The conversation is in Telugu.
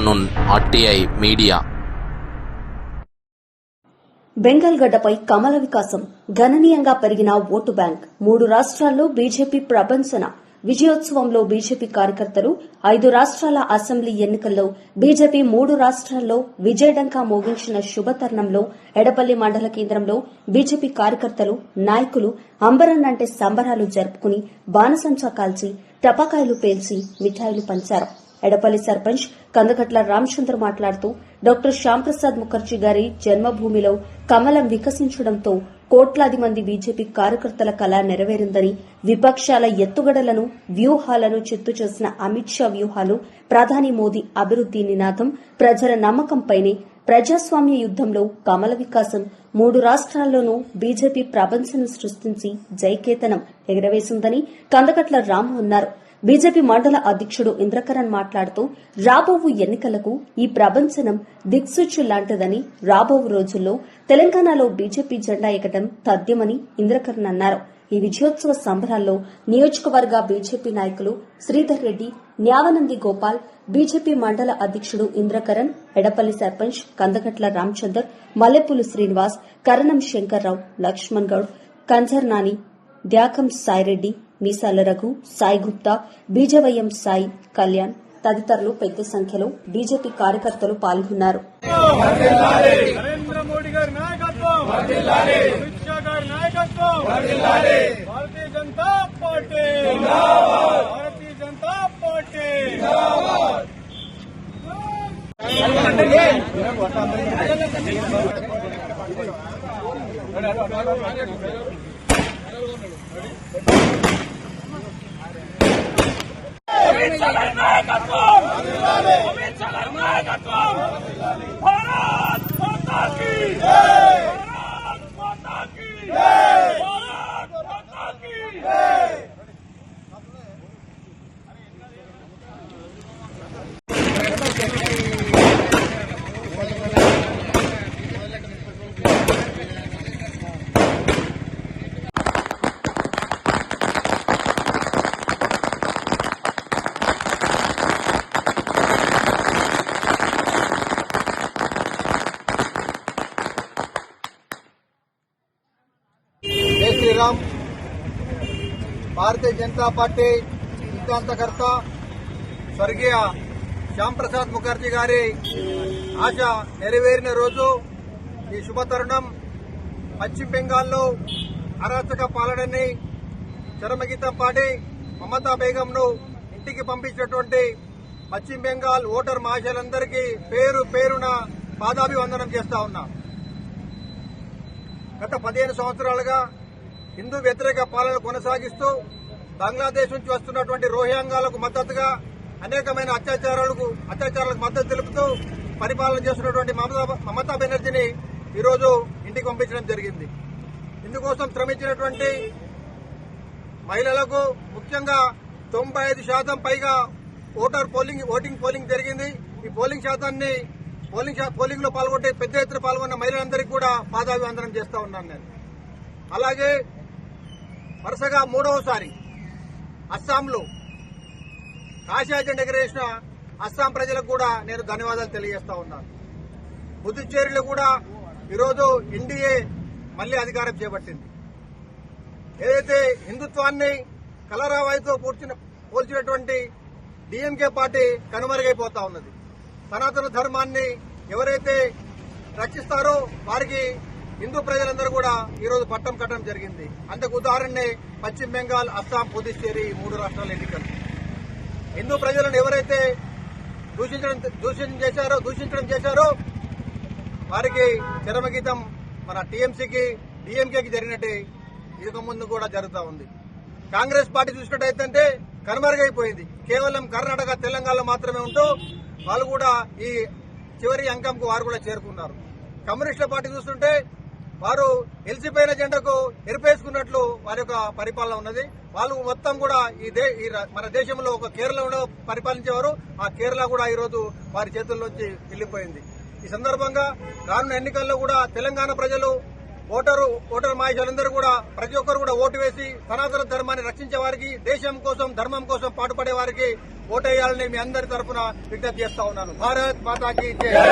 Afternoon RTI media. బెంగాల్ గడ్డపై కమల వికాసం, గణనీయంగా పెరిగిన ఓటు బ్యాంక్, 3 రాష్ట్రాల్లో బీజేపీ ప్రభంజన. విజయోత్సవంలో బీజేపీ కార్యకర్తలు, 5 రాష్ట్రాల అసెంబ్లీ ఎన్నికల్లో బీజేపీ 3 రాష్ట్రాల్లో విజయడంకా మోగించిన శుభతరుణంలో ఎడపల్లి మండల కేంద్రంలో బీజేపీ కార్యకర్తలు, నాయకులు అంబరన్నంటే సంబరాలు జరుపుకుని బాణసంచా కాల్చి, టపాకాయలు పేల్చి మిఠాయిలు పంచారు. ఎడపల్లి సర్పంచ్ కందకట్ల రామచంద్ర మాట్లాడుతూ, డాక్టర్ శ్యాంప్రసాద్ ముఖర్జీ గారి జన్మభూమిలో కమలం వికసించడంతో కోట్లాది మంది బీజేపీ కార్యకర్తల కళ నెరవేరిందని, విపక్షాల ఎత్తుగడలను, వ్యూహాలను చిత్తు చేసిన అమిత్ షా వ్యూహాలు, ప్రధాని మోదీ అభివృద్ది నినాదం ప్రజల నమ్మకంపైనే ప్రజాస్వామ్య యుద్దంలో కమల వికాసం 3 రాష్ట్రాల్లోనూ బీజేపీ ప్రభంజనం సృష్టించి జయకేతనం ఎగరవేసిందని కందకట్ల రాము అన్నారు. బీజేపీ మండల అధ్యక్షుడు ఇంద్రకరణ్ మాట్లాడుతూ, రాబోవు ఎన్నికలకు ఈ ప్రభంజనం దిక్సూచి లాంటిదని, రాబోవు రోజుల్లో తెలంగాణలో బీజేపీ జెండా ఎగటం తథ్యమని ఇంద్రకరణ్ అన్నారు. ఈ విజయోత్సవ సంబరాల్లో నియోజకవర్గ బీజేపీ నాయకులు శ్రీధర్ రెడ్డి, న్యావనంది గోపాల్, బీజేపీ మండల అధ్యక్షుడు ఇంద్రకరణ్, ఎడపల్లి సర్పంచ్ కందకట్ల రామచందర్, మల్లెపూలు శ్రీనివాస్, కరణం శంకర్రావు, లక్ష్మణ్ గౌడ్, కంజర్ నాని, ద్యాకం సాయిరెడ్డి, మీసాల రఘు, సాయి గుప్తా, బీజవైఎం సాయి, కళ్యాణ్ తదితరులు పెద్ద సంఖ్యలో బీజేపీ కార్యకర్తలు పాల్గొన్నారు. నరేంద్ర మోడీ గారి నాయకత్వం, అమిత్ షా గారి నాయకత్వం, భారతీయ జనతా పార్టీ, భారతీయ జనతా పార్టీ. అమిత్ షా గారి నాయకత్వం, అమిత్ షా గారి నాయకత్వం, భారత్ మాతా కీ జై, భారత్ మాతా కీ జై, భారత్ మాతా కీ జై. జై శ్రీరామ్. భారతీయ జనతా పార్టీ సిద్ధాంతకర్త స్వర్గీయ శ్యాంప్రసాద్ ముఖర్జీ గారి ఆశ నెరవేరిన రోజు ఈ శుభతరుణం. పశ్చిమ బెంగాల్లో అరాచక పాలనని చరమగీతం పాడి మమతా బేగంను ఇంటికి పంపించినటువంటి పశ్చిమ బెంగాల్ ఓటర్ మహాశయులందరికీ పేరు పేరున పాదాభివందనం చేస్తా ఉన్నా. గత 15 సంవత్సరాలుగా హిందూ వ్యతిరేక పాలన కొనసాగిస్తూ బంగ్లాదేశ్ నుంచి వస్తున్నటువంటి రోహింగ్యాలకు మద్దతుగా అనేకమైన అత్యాచారాలకు మద్దతు తెలుపుతూ పరిపాలన చేస్తున్నటువంటి మమతా బెనర్జీని ఈరోజు ఇంటికి పంపించడం జరిగింది. ఇందుకోసం శ్రమించినటువంటి మహిళలకు ముఖ్యంగా 95% పైగా ఓటింగ్ పోలింగ్ జరిగింది. ఈ పోలింగ్ లో పాల్గొంటే పెద్ద ఎత్తున పాల్గొన్న మహిళలందరికీ కూడా పాదాభివందనం చేస్తా ఉన్నాను నేను. అలాగే వరుసగా 3వసారి అస్సాంలో కాషాయ జెండా ఎగరేసిన అస్సాం ప్రజలకు కూడా నేను ధన్యవాదాలు తెలియజేస్తా ఉన్నాను. పుదుచ్చేరిలో కూడా ఈరోజు ఎన్డీఏ మళ్లీ అధికారం చేపట్టింది. ఏదైతే హిందుత్వాన్ని కలరావాయితో పోల్చినటువంటి డీఎంకే పార్టీ కనుమరుగైపోతా ఉన్నది. సనాతన ధర్మాన్ని ఎవరైతే రక్షిస్తారో వారికి హిందూ ప్రజలందరూ కూడా ఈరోజు పట్టం కట్టడం జరిగింది. అంతకు ఉదాహరణే పశ్చిమ బెంగాల్, అస్సాం, పుదుచ్చేరి 3 రాష్ట్రాల ఎన్నికలు. హిందూ ప్రజలను ఎవరైతే దూషించడం చేశారో వారికి చరమగీతం మన టీఎంసీకి, డీఎంకేకి జరిగినట్టే ఇక ముందు కూడా జరుగుతూ ఉంది. కాంగ్రెస్ పార్టీ చూసినట్టయితే కనుమరుగైపోయింది. కేవలం కర్ణాటక, తెలంగాణలో మాత్రమే ఉంటూ వాళ్ళు కూడా ఈ చివరి అంకంకు వారు కూడా చేరుకున్నారు. కమ్యూనిస్టుల పార్టీ చూస్తుంటే వారు ఎలిసిపోయిన జెండాకు ఎరిపేసుకున్నట్లు వారి యొక్క పరిపాలన ఉన్నది. వాళ్ళు మొత్తం కూడా మన దేశంలో ఒక కేరళలో పరిపాలించేవారు. ఆ కేరళ కూడా ఈరోజు వారి చేతుల్లోంచి వెళ్లిపోయింది. ఈ సందర్భంగా రానున్న ఎన్నికల్లో కూడా తెలంగాణ ప్రజలు ఓటర్ మహిళలందరూ కూడా ప్రతి ఒక్కరు కూడా ఓటు వేసి సనాతన ధర్మాన్ని రక్షించే వారికి, దేశం కోసం, ధర్మం కోసం పాటుపడే వారికి ఓటేయాలని మీ అందరి తరఫున విజ్ఞప్తి చేస్తా ఉన్నాను. భారత్ మాతాకి జై.